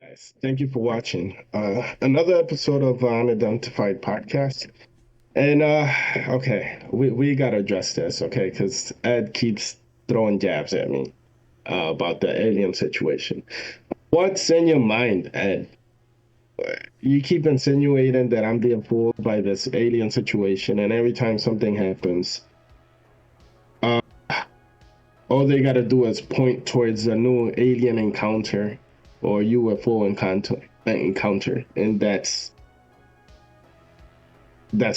guys. Thank you for watching another episode of Unidentified Podcast. And okay, we gotta address this, okay? Because Ed keeps throwing jabs at me about the alien situation. What's in your mind, Ed? You keep insinuating that I'm being fooled by this alien situation, and every time something happens, uh, all they gotta do is point towards a new alien encounter or UFO encounter, and that's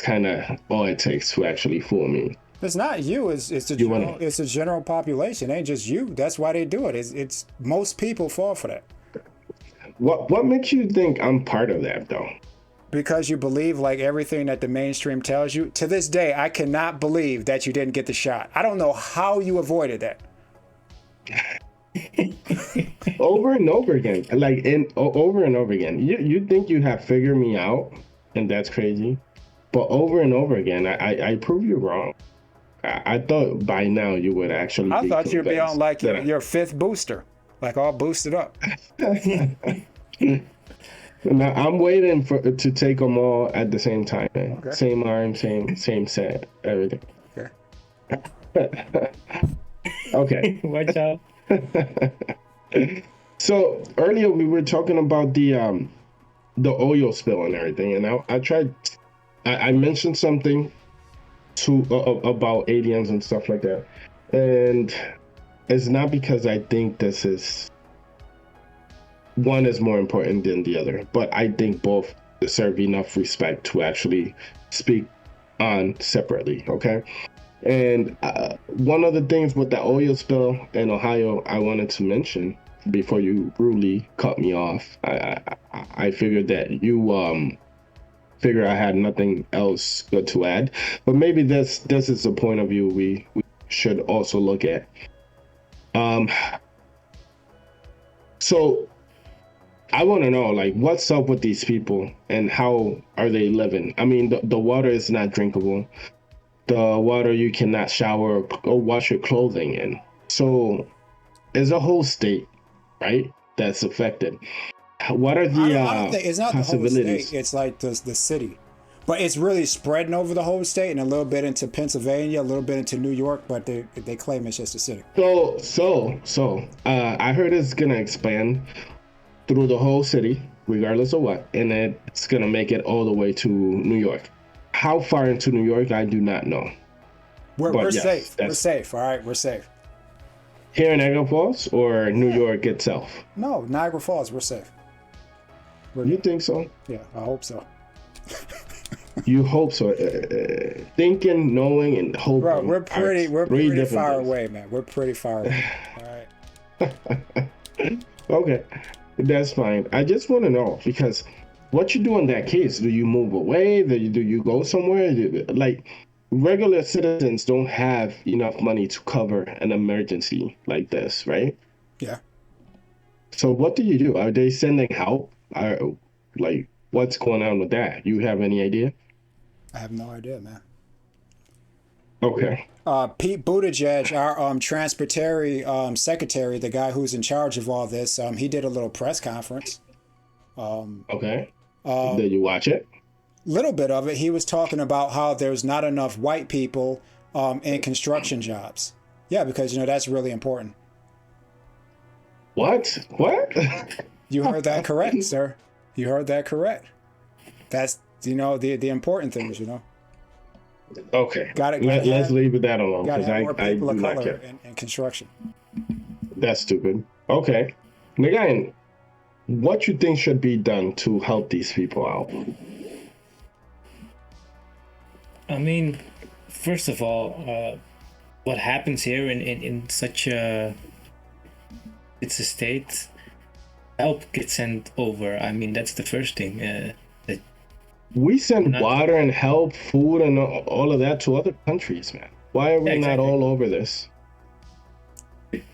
kind of all it takes to actually fool me. It's not you. It's the general population. It ain't just you. That's why they do it. It's most people fall for that. What makes you think I'm part of that though? Because you believe like everything that the mainstream tells you. To this day, I cannot believe that you didn't get the shot. I don't know how you avoided that. Over and over again, over and over again. You think you have figured me out, and that's crazy. But over and over again, I prove you wrong. I thought by now you would actually. I thought you'd be on like your fifth booster, like all boosted up. Now I'm waiting to take them all at the same time. Okay. Same arm, same set, everything. Okay. Okay. Watch out. So earlier we were talking about the oil spill and everything, and I mentioned something about aliens and stuff like that, and it's not because I think this is one is more important than the other, but I think both deserve enough respect to actually speak on separately. Okay. And one of the things with the oil spill in Ohio I wanted to mention before you rudely cut me off, I figured that you figure I had nothing else good to add, but maybe this is a point of view we should also look at. So I want to know, like, what's up with these people and how are they living? I mean, the water is not drinkable. The water you cannot shower or wash your clothing in. So there's a whole state, right, that's affected. What are the I don't think it's not possibilities? The whole state. It's like the city, but it's really spreading over the whole state and a little bit into Pennsylvania, a little bit into New York, but they claim it's just the city. So I heard it's gonna expand through the whole city, regardless of what, and it's gonna make it all the way to New York. How far into New York, I do not know. We're safe. We're safe. All right, we're safe. Here in Niagara Falls or New York itself? No, Niagara Falls, we're safe. You think so? Yeah, I hope so. You hope so. Thinking, knowing, and hoping. Bro, we're pretty far away, man. We're pretty far away. All right. Okay, that's fine. I just want to know, because what you do in that case? Do you move away? Do you go somewhere? Like, regular citizens don't have enough money to cover an emergency like this, right? Yeah. So what do you do? Are they sending help? Like, what's going on with that? You have any idea? I have no idea, man. Okay. Pete Buttigieg, our transportation secretary, the guy who's in charge of all this, he did a little press conference. Okay. Did you watch it? Little bit of it. He was talking about how there's not enough white people in construction jobs. Yeah, because that's really important. What? You heard that correct, sir. You heard that correct. That's the important things. Okay. Let's leave that alone, because I do not care. In construction. That's stupid. Okay. Again, what you think should be done to help these people out? I mean, first of all, what happens here in such a state, help gets sent over. I mean, that's the first thing. We send water and help, food, and all of that to other countries, man. Why are we not all over this?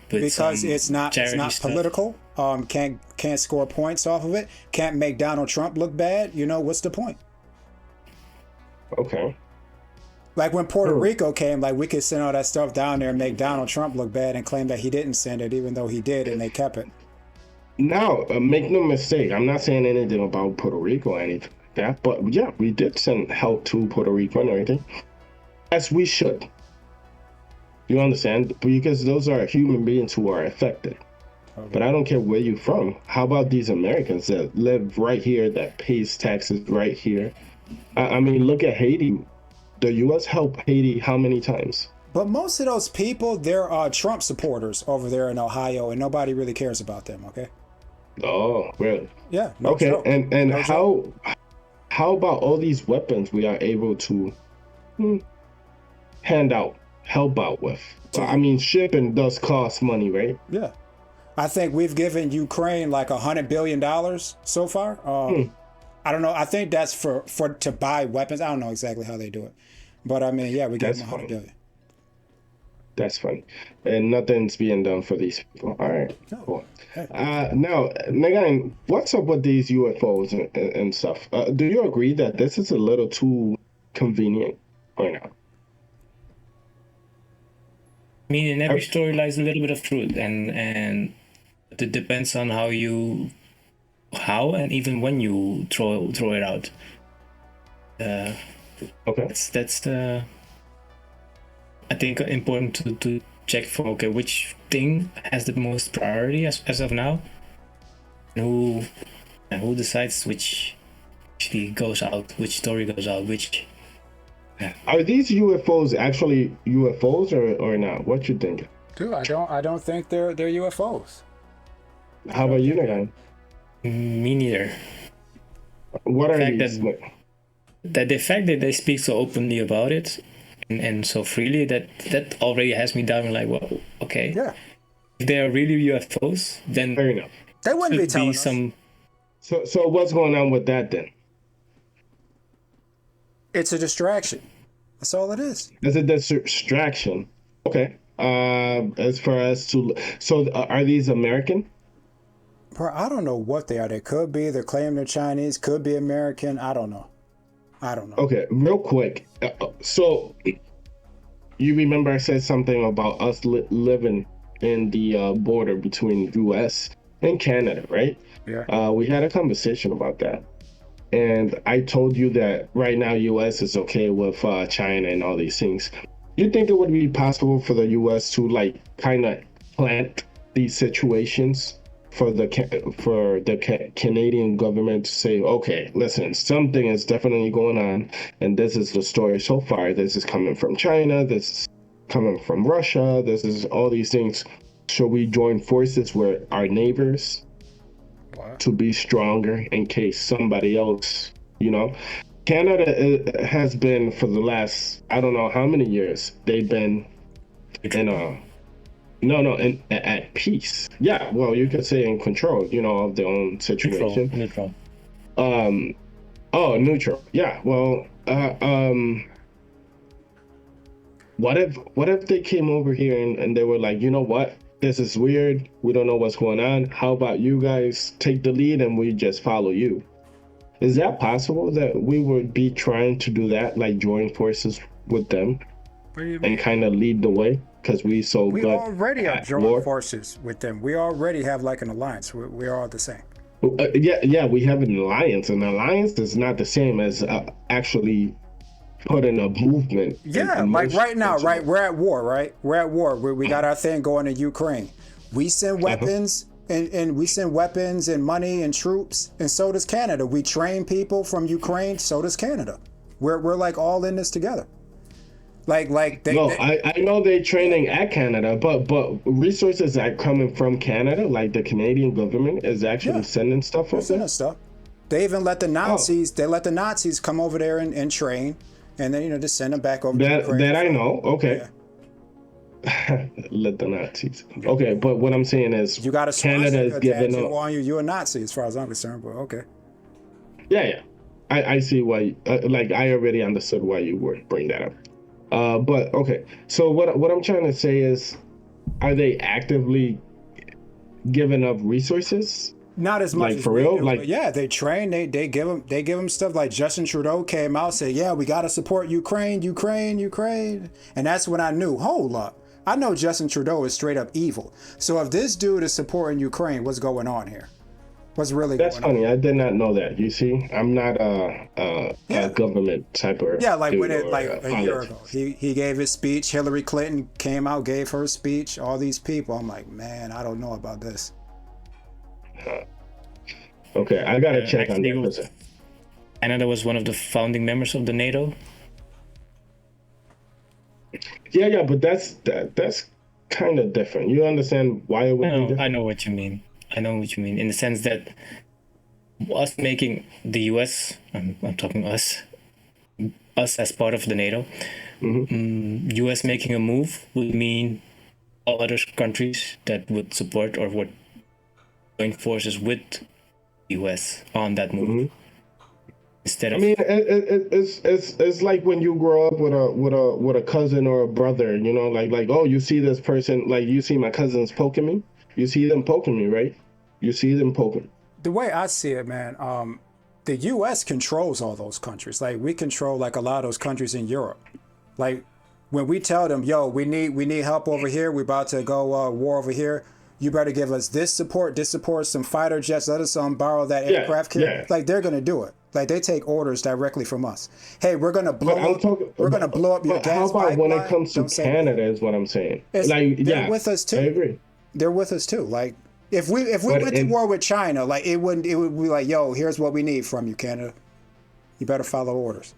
Because it's not political. Can't score points off of it. Can't make Donald Trump look bad. What's the point? Okay. Like when Puerto Rico came, like we could send all that stuff down there and make Donald Trump look bad and claim that he didn't send it, even though he did, and they kept it. Now, make no mistake, I'm not saying anything about Puerto Rico or anything like that, but yeah, we did send help to Puerto Rico and everything, as we should. You understand? Because those are human beings who are affected. Okay. But I don't care where you're from. How about these Americans that live right here, that pays taxes right here? I mean, look at Haiti. The U.S. helped Haiti how many times? But most of those people, they're Trump supporters over there in Ohio, and nobody really cares about them, okay? Oh, really? Yeah. No okay, joke. and no how about all these weapons we are able to help out with? I mean, shipping does cost money, right? Yeah. I think we've given Ukraine like $100 billion so far. I don't know. I think that's for to buy weapons. I don't know exactly how they do it. But I mean, yeah, we gave them $100 billion. That's funny. And nothing's being done for these people. All right, cool. Now, Nagain, what's up with these UFOs and stuff? Do you agree that this is a little too convenient or not? I mean, in every story lies a little bit of truth, and it depends on how and even when you throw it out. Okay. That's I think important to check for which thing has the most priority as of now, and who decides which actually goes out, which story goes out, which. Yeah. Are these UFOs actually UFOs or not? What you think? Dude, I don't think they're UFOs. How about you, Nagain? Me neither. What are these? The fact that they speak so openly about it and so freely, that already has me down like, well, okay. Yeah. If they are really UFOs, then fair enough. They wouldn't be telling us. So what's going on with that then? It's a distraction. That's all it is. It's a distraction. Okay. As far as so are these American? Bro, I don't know what they are. They could be. They're claiming they're Chinese. Could be American. I don't know. Okay, real quick. So you remember I said something about us living in the border between U.S. and Canada, right? Yeah. We had a conversation about that. And I told you that right now U.S. is okay with China and all these things. You think it would be possible for the U.S. to like kind of plant these situations for the Canadian government to say, okay, listen, something is definitely going on, and this is the story so far. This is coming from China. This is coming from Russia. This is all these things. Should we join forces with our neighbors? To be stronger in case somebody else, Canada has been for the last, I don't know how many years, they've been at peace. Yeah, well, you could say in control, of their own situation. Neutral. Neutral. Yeah, well, what if they came over here and they were like, you know what? This is weird. We don't know what's going on. How about you guys take the lead and we just follow you? Is that possible that we would be trying to do that, like join forces with them and kind of lead the way? Because we already are joining forces with them. We already have like an alliance. We're all the same. Yeah, we have an alliance. An alliance is not the same as actually put in a movement. Yeah, like right now, right? We're at war, right? We're at war. We got our thing going in Ukraine. We send weapons and we send weapons and money and troops, and so does Canada. We train people from Ukraine, so does Canada. We're like all in this together. I know they're training at Canada, but resources are coming from Canada, like the Canadian government is actually sending stuff over there. Stuff. They even let the Nazis. They let the Nazis come over there and train. And then, just send them back over to Ukraine. That I know. Okay. Yeah. Let the Nazis. Okay, but what I'm saying is you got a Canada is giving up. You're a Nazi as far as I'm concerned, but okay. Yeah. I see why, I already understood why you would bring that up. But okay. So what I'm trying to say is, are they actively giving up resources? Not as much as for real. They train. They give them stuff. Like Justin Trudeau came out, said, "Yeah, we got to support Ukraine," and that's when I knew. Hold up, I know Justin Trudeau is straight up evil. So if this dude is supporting Ukraine, what's going on here? What's really That's going funny. on? I did not know that. You see, I'm not a government type of Like dude when it or, like a year politics. ago, he gave his speech. Hillary Clinton came out, gave her speech. All these people, I'm like, man, I don't know about this. Okay, I gotta check on actually, that. Canada was one of the founding members of the NATO. Yeah, but that's kind of different. You understand why it would be different? I know what you mean. I know what you mean in the sense that us making the US, I'm talking us as part of the NATO, US making a move would mean all other countries that would support or would join forces with the US on that move. Instead of, I mean, it's like when you grow up with a cousin or a brother, you know, like oh, you see this person, like you see my cousins poking me, you see them poking me, right? You see them poking. The way I see it, man, the U.S. controls all those countries. Like we control like a lot of those countries in Europe. Like when we tell them, yo, we need help over here. We're about to go war over here. You better give us this support, some fighter jets. Let us borrow that aircraft carrier. Yeah. Like they're gonna do it. Like they take orders directly from us. Hey, we're gonna blow up. We're gonna blow up your gas pipeline. How about when it comes to Don't say Canada? Is what I'm saying. they're with us too. I agree. They're with us too. Like if we went to war with China, like it would be like, yo, here's what we need from you, Canada. You better follow orders.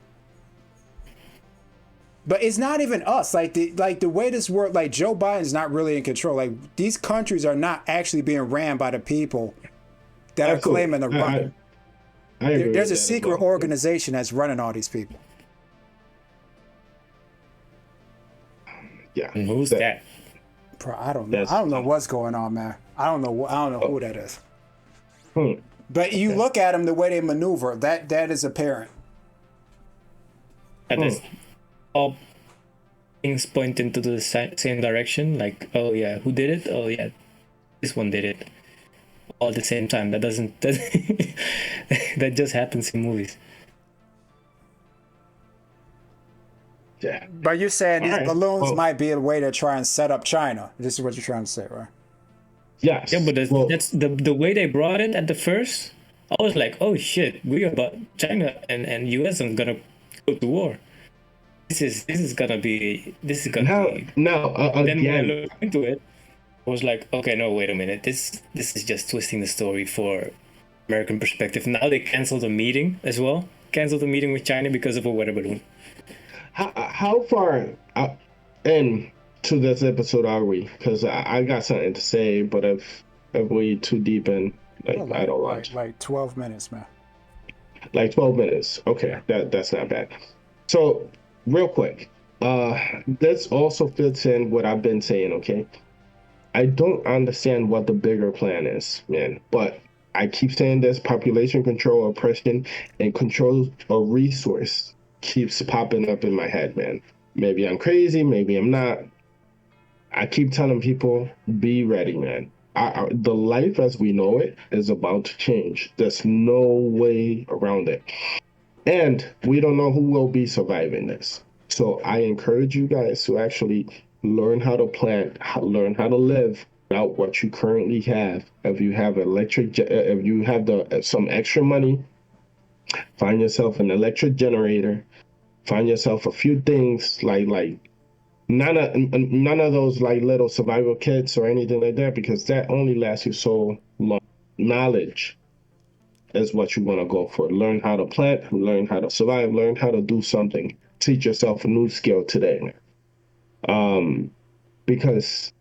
But it's not even us. Like the way this works, like Joe Biden's not really in control. Like these countries are not actually being ran by the people that are claiming to run. I agree There's a secret organization that's running all these people. Yeah. and who's that? Bro, I don't know. I don't know what's going on, man. I don't know who that is. But you look at them, the way they maneuver, that is apparent. And there's all things point into the same direction. Like, oh yeah, who did it? Oh yeah, this one did it. All at the same time. That just happens in movies. Yeah. But you're saying these right. balloons might be a way to try and set up China. This is what you're trying to say, right? Yes. Yeah, but that's the way they brought it at the first. I was like, oh shit, we are about China and US are gonna go to war. This is gonna be. Now Then when I again. looked into it, I was like, okay, no, wait a minute. This is just twisting the story for American perspective. Now they canceled a meeting as well. Canceled a meeting with China because of a weather balloon. How far into this episode are we? Because I got something to say, but if we too deep in, I don't want. Like 12 minutes, man. Like 12 minutes. Okay, that's not bad. So real quick, this also fits in what I've been saying. Okay, I don't understand what the bigger plan is, man. But I keep saying this: population control, oppression, and control of resource keeps popping up in my head, man. Maybe I'm crazy, maybe I'm not. I keep telling people, be ready, man. The life as we know it is about to change. There's no way around it. And we don't know who will be surviving this. So I encourage you guys to actually learn how to plan, learn how to live without what you currently have. If you have if you have some extra money, find yourself an electric generator. Find yourself a few things like none of those like little survival kits or anything like that, because that only lasts you so long. Knowledge is what you want to go for. Learn how to plant, learn how to survive, learn how to do something. Teach yourself a new skill today. Because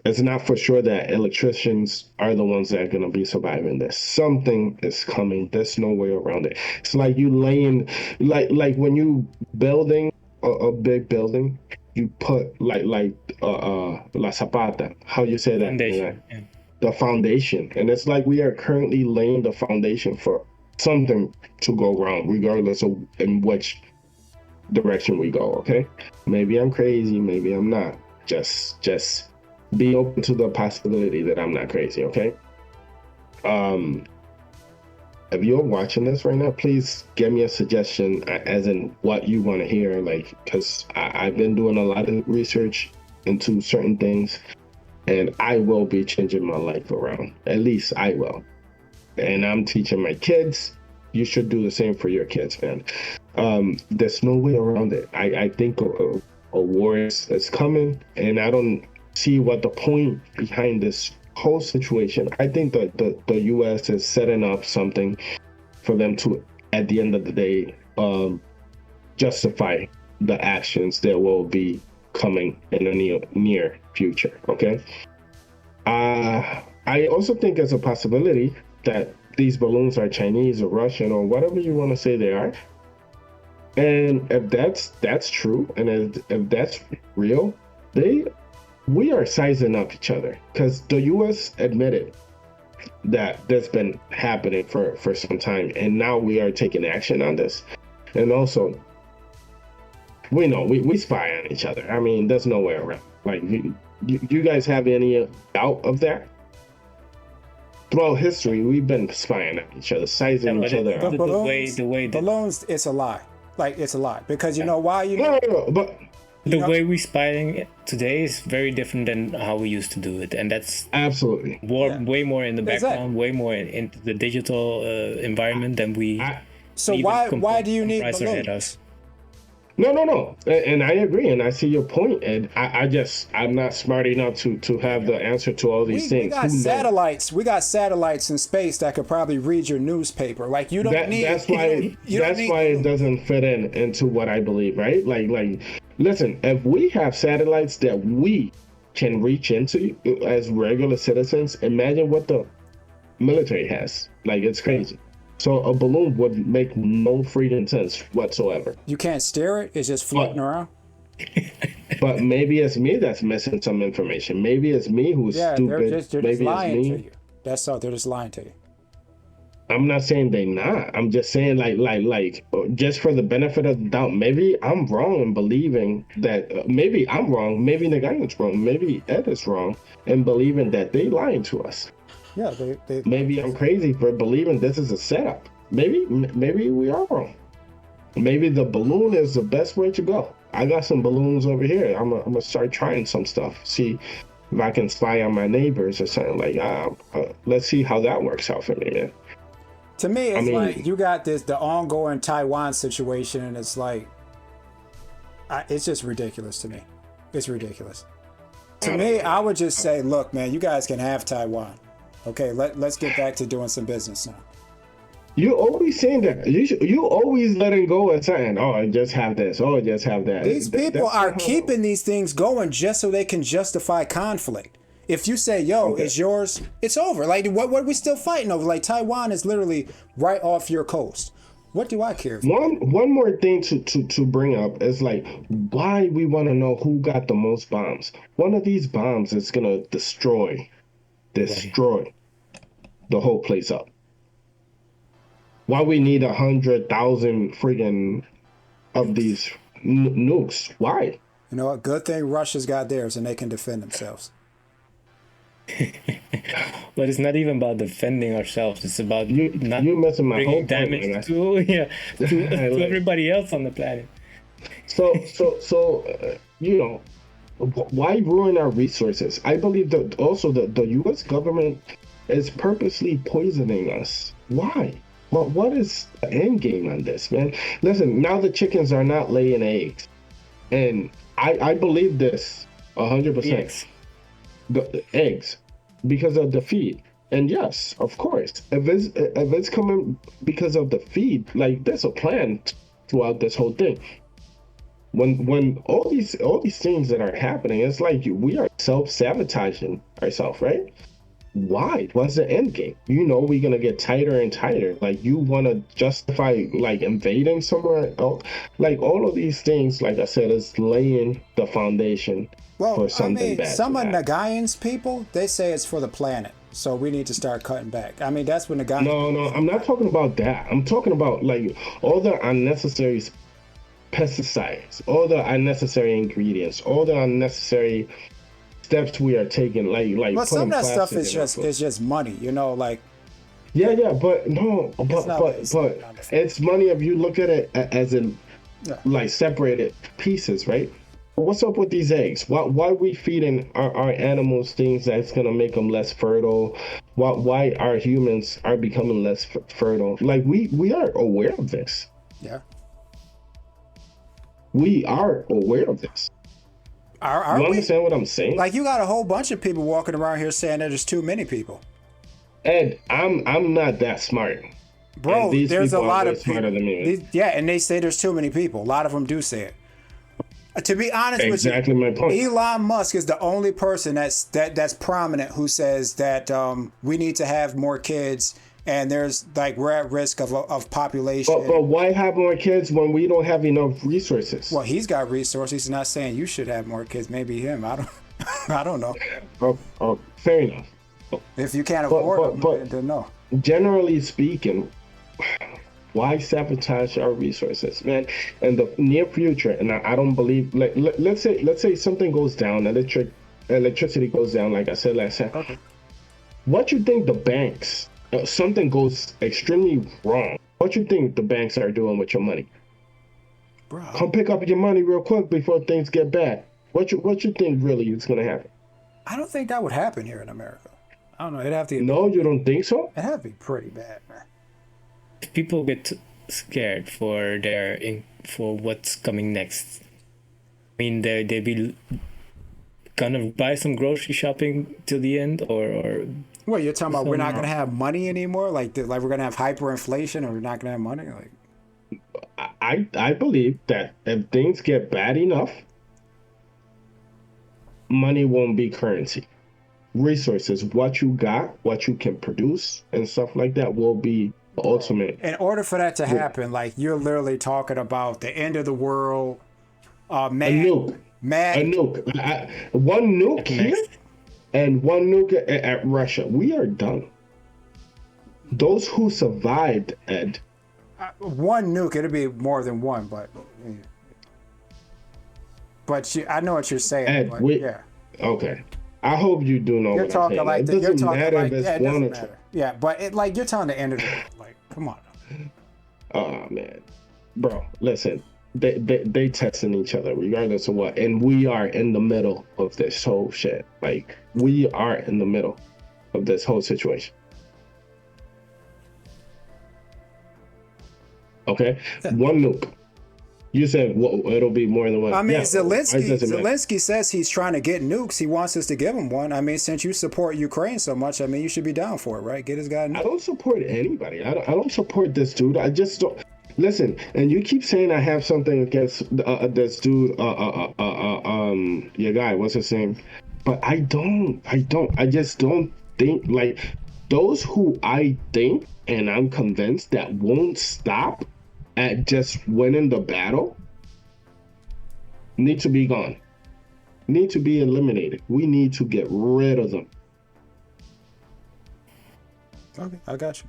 it's not for sure that electricians are the ones that are going to be surviving this. Something is coming. There's no way around it. It's like you laying, like when you building a big building, you put la zapata. How you say that? Foundation. Yeah. The foundation. And it's like we are currently laying the foundation for something to go wrong, regardless of in which direction we go. Okay? Maybe I'm crazy. Maybe I'm not. Just be open to the possibility that I'm not crazy, okay? If you're watching this right now, please give me a suggestion as in what you want to hear, like, because I've been doing a lot of research into certain things, and I will be changing my life around. At least I will. And I'm teaching my kids. You should do the same for your kids, man. There's no way around it. I think a war is coming, and I don't see what the point behind this whole situation. I think that the U.S. is setting up something for them to, at the end of the day, justify the actions that will be coming in the near future. Okay. I also think there's a possibility that these balloons are Chinese or Russian or whatever you want to say they are. And if that's true, and if that's real, we are sizing up each other, because the U.S. admitted that that's been happening for some time, and now we are taking action on this. And also, we know we spy on each other. I mean, there's no way around. Like, you guys have any doubt of that? Throughout history, we've been spying on each other, sizing each other up. The way balloons, it's a lie. Like, it's a lie, because you know why? But the way we spying today is very different than how we used to do it, and that's absolutely way more in the background, way more into the digital environment than we. So why do you need balloons? No. And I agree, and I see your point, and I'm not smart enough to have the answer to all these things. We got satellites in space that could probably read your newspaper. Like, you don't need. That's why it doesn't fit into what I believe, right? Like, listen, if we have satellites that we can reach into as regular citizens, imagine what the military has. Like, it's crazy. So a balloon would make no freaking sense whatsoever. You can't steer it; it's just floating around. But maybe it's me that's missing some information. Maybe it's me who's stupid. They're just maybe lying it's me. to you. That's all. They're just lying to you. I'm not saying they not. I'm just saying like just for the benefit of the doubt. Maybe I'm wrong in believing that. Maybe I'm wrong. Maybe the guy is wrong. Maybe Ed is wrong in believing that they lying to us. Yeah, maybe I'm crazy for believing this is a setup. Maybe we are wrong. Maybe the balloon is the best way to go. I got some balloons over here. I'm gonna start trying some stuff. See if I can spy on my neighbors or something. Like, let's see how that works out for me, man. To me, it's like you got the ongoing Taiwan situation, and it's like, it's just ridiculous to me. It's ridiculous. To me, I would just say, look, man, you guys can have Taiwan. Okay, let's get back to doing some business now. You always saying that. You always letting go and saying, "Oh, I just have this. Oh, I just have that." These people are keeping these things going just so they can justify conflict. If you say, "Yo, it's yours," it's over. Like, what are we still fighting over? Like, Taiwan is literally right off your coast. What do I care? One more thing to bring up is, like, why we want to know who got the most bombs. One of these bombs is gonna destroy the whole place up. Why we need 100,000 friggin' of these nukes? Why? You know what? Good thing Russia's got theirs and they can defend themselves. But it's not even about defending ourselves. It's about not you messing my whole bringing damage to everybody else on the planet. So you know, why ruin our resources? I believe that also the U.S. government is purposely poisoning us. Why? Well, what is the end game on this, man? Listen, now the chickens are not laying eggs, and I believe this 100%. The eggs, because of the feed. And yes, of course, if it's coming because of the feed, like, there's a plan throughout this whole thing. When all these things that are happening, it's like we are self-sabotaging ourselves, right? Why? What's the end game? You know, we're gonna get tighter and tighter. Like, you want to justify, like, invading somewhere else. Like, all of these things, like I said, is laying the foundation for something bad. Some of Nagayan's people, they say it's for the planet, so we need to start cutting back. I mean, that's when Nagayan. No, I'm not talking about that. I'm talking about, like, all the unnecessary pesticides, all the unnecessary ingredients, all the unnecessary steps we are taking, like. Well, some of that stuff is just money, you know, like. Yeah, but it's money if you look at it as in like separated pieces, right? what's up with these eggs? Why we feeding our animals things that's gonna make them less fertile? Why our humans are becoming less fertile? Like we are aware of this. Yeah. We are aware of this. Are you we? understand what I'm saying? Like, you got a whole bunch of people walking around here saying that there's too many people. Ed, I'm not that smart. Bro, there's a lot of people smarter than me. Yeah, and they say there's too many people. A lot of them do say it. To be honest exactly with you, my point. Elon Musk is the only person that's prominent who says that we need to have more kids, and we're at risk of population. But why have more kids when we don't have enough resources? Well, he's got resources. He's not saying you should have more kids. Maybe him. I don't know. Oh, fair enough. If you can't afford them, then no. Generally speaking, why sabotage our resources, man? In the near future, and I don't believe. Let's say something goes down, electricity goes down, like I said last time. Okay. What you think the banks? Something goes extremely wrong. What you think the banks are doing with your money? Bro, come pick up your money real quick before things get bad. What you think really is gonna happen? I don't think that would happen here in America. I don't know. It'd have to. No, you don't think so? It'd have to be pretty bad, man. If people get scared for what's coming next, I mean, they be gonna buy some grocery shopping till the end, or What, you're talking about? We're not gonna have money anymore. Like we're gonna have hyperinflation, and we're not gonna have money. Like, I believe that if things get bad enough, money won't be currency. Resources, what you got, what you can produce, and stuff like that will be the ultimate. In order for that to happen, like, you're literally talking about the end of the world. A nuke. One nuke here and one nuke at Russia. We are done. Those who survived, Ed. One nuke, it'd be more than one, but I know what you're saying. Ed, but, yeah. Okay. I hope you do know You're what talking I'm saying. like It doesn't you're matter like, if it's yeah, it one doesn't or two. matter. Yeah, but you're telling the end of the world. Like, come on. Oh man, bro, listen. They testing each other regardless of what, and we are in the middle of this whole shit. Like, we are in the middle of this whole situation. Okay, one nuke. You said it'll be more than one. I mean, Zelensky says he's trying to get nukes. He wants us to give him one. I mean, since you support Ukraine so much, I mean, you should be down for it, right? Get his guy a nuke. I don't support anybody. I don't support this dude. I just don't. Listen, and you keep saying I have something against this dude, your guy, what's his name? But I just don't think, like, those who I think and I'm convinced that won't stop at just winning the battle need to be gone, need to be eliminated. We need to get rid of them. Okay, I got you.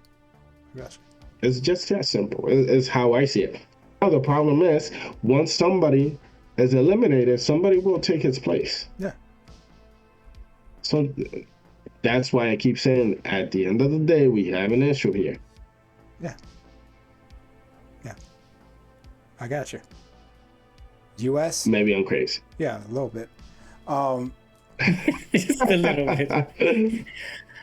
It's just that simple. It's how I see it. Now the problem is, once somebody is eliminated, somebody will take his place. Yeah. So that's why I keep saying, at the end of the day, we have an issue here. Yeah. I got you. U.S. Maybe I'm crazy. Yeah, a little bit. Just a little bit.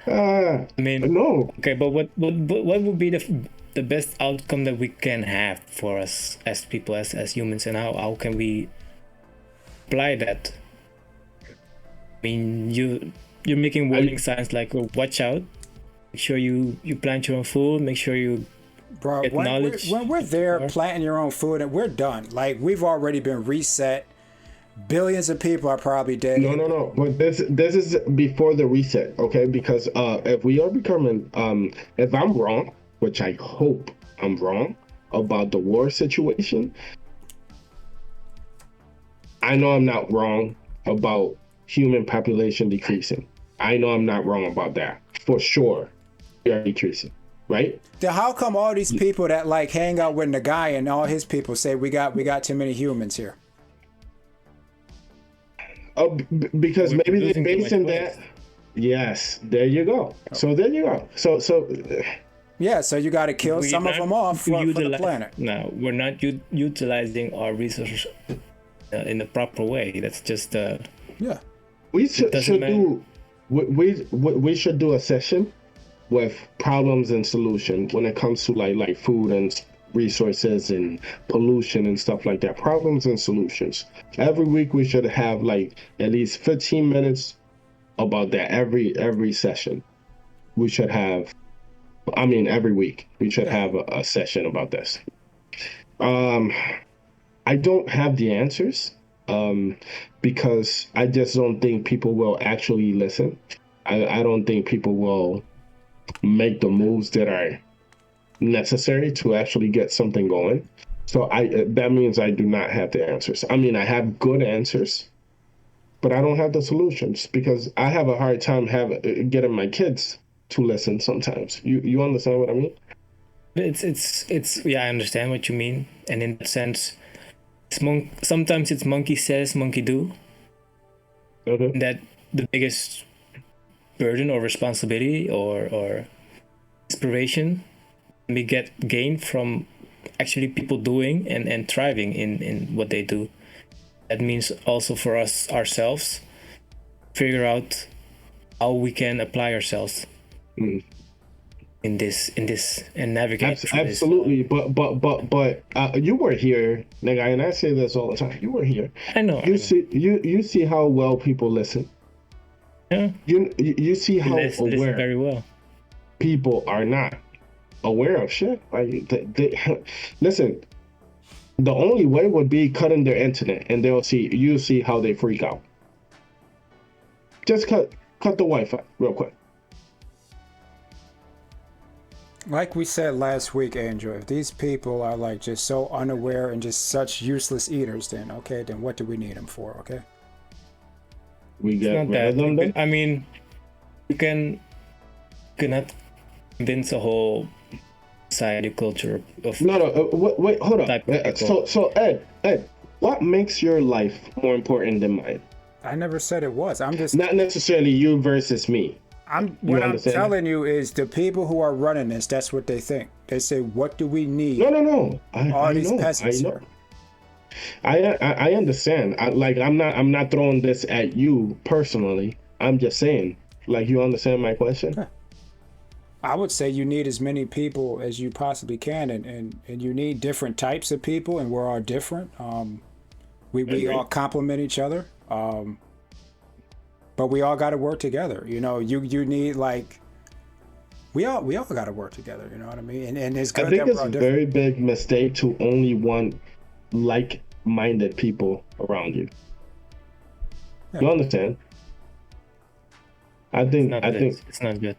I mean, no. Okay, but what would be the best outcome that we can have for us as people, as humans, and how can we apply that? I mean, you're making warning signs like, oh, watch out, make sure you plant your own food, make sure you Bro, when we're there planting your own food and we're done, like, we've already been reset. Billions of people are probably dead. No. But this is before the reset, okay? Because if we are becoming, if I'm wrong, which I hope I'm wrong about the war situation, I know I'm not wrong about human population decreasing. I know I'm not wrong about that. For sure, we are decreasing. Right? Then how come all these people that like hang out with the guy and all his people say we got too many humans here? Because maybe they're based in that. Yes, there you go. So there you go. So. Yeah, so you got to kill some of them off for the planet. No, we're not utilizing our resources in the proper way. That's just Yeah. We should do. We should do a session with problems and solution when it comes to like food and resources and pollution and stuff like that. Problems and solutions. Every week we should have like at least 15 minutes about that. Every session we should have. I mean, every week we should have a session about this. I don't have the answers because I just don't think people will actually listen. I don't think people will make the moves that are necessary to actually get something going. So that means I do not have the answers. I mean, I have good answers, but I don't have the solutions because I have a hard time getting my kids to listen sometimes. You understand what I mean? It's yeah, I understand what you mean, and in that sense, sometimes it's monkey says, monkey do. Okay. That the biggest burden or responsibility or inspiration we get gained from actually people doing and thriving in what they do. That means also for us ourselves figure out how we can apply ourselves in this and navigate through absolutely this. But you were here, nigga, and I say this all the time. You were here. I know. You see how well people listen. Yeah. You see how aware very well. People are not aware of shit. Like they listen. The only way would be cutting their internet, and you see how they freak out. Just cut the Wi-Fi real quick. Like we said last week, Andrew, if these people are like just so unaware and just such useless eaters, then what do we need them for? Okay. We get rid of them. I mean, you cannot convince a whole society culture of wait, hold up. So Ed, what makes your life more important than mine? I never said it was. I'm just not necessarily you versus me. What I'm telling you is the people who are running this, that's what they think. They say, what do we need? No. All these peasants here. I understand. I'm not throwing this at you personally. I'm just saying, like, you understand my question? Yeah. I would say you need as many people as you possibly can, and you need different types of people, and we're all different. We all complement each other. But we all got to work together. You know, you need like we all got to work together. You know what I mean? And it's good. I think it's a very big mistake to only want like-minded people around you. Yeah. You understand? I think it's not good.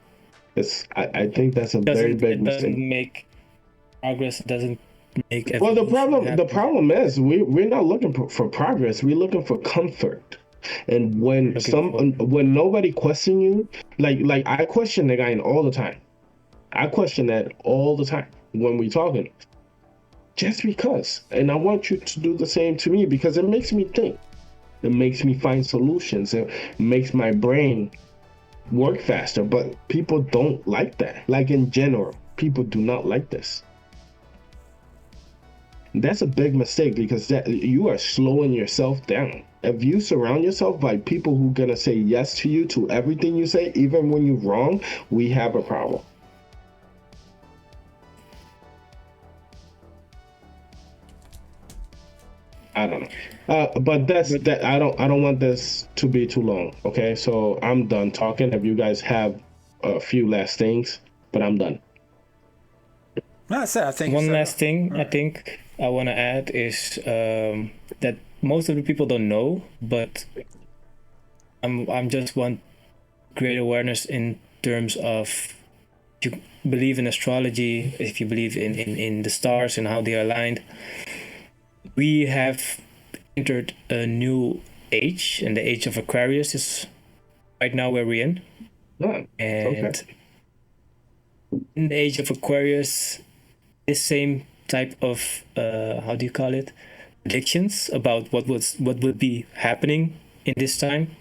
I think that's a very big mistake. It doesn't make progress. It doesn't make. Well, the problem is we're not looking for progress. We're looking for comfort. And when nobody question you, like I question the guy all the time. I question that all the time when we talking. Just because. And I want you to do the same to me because it makes me think. It makes me find solutions. It makes my brain work faster. But people don't like that. Like in general, people do not like this. That's a big mistake because you are slowing yourself down. If you surround yourself by people who are going to say yes to you to everything you say, even when you're wrong, we have a problem. I don't know. But that. I don't want this to be too long. Okay, so I'm done talking. If you guys have a few last things, but I'm done. No, I think one last thing I think I want to add is that most of the people don't know, but I'm just want great awareness in terms of if you believe in astrology, if you believe in the stars and how they are aligned. We have entered a new age, and the age of Aquarius is right now where we're in. And in the age of Aquarius, this same type of how do you call it, predictions about what would be happening in this time,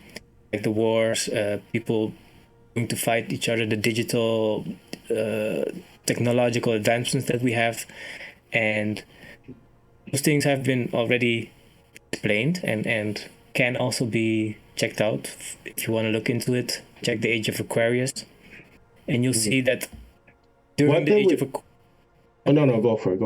like the wars, people going to fight each other, the digital technological advancements that we have, and those things have been already explained and can also be checked out if you want to look into it. Check the Age of Aquarius, and you'll see that during One the thing Age of Aquarius. Oh no, go for it. Go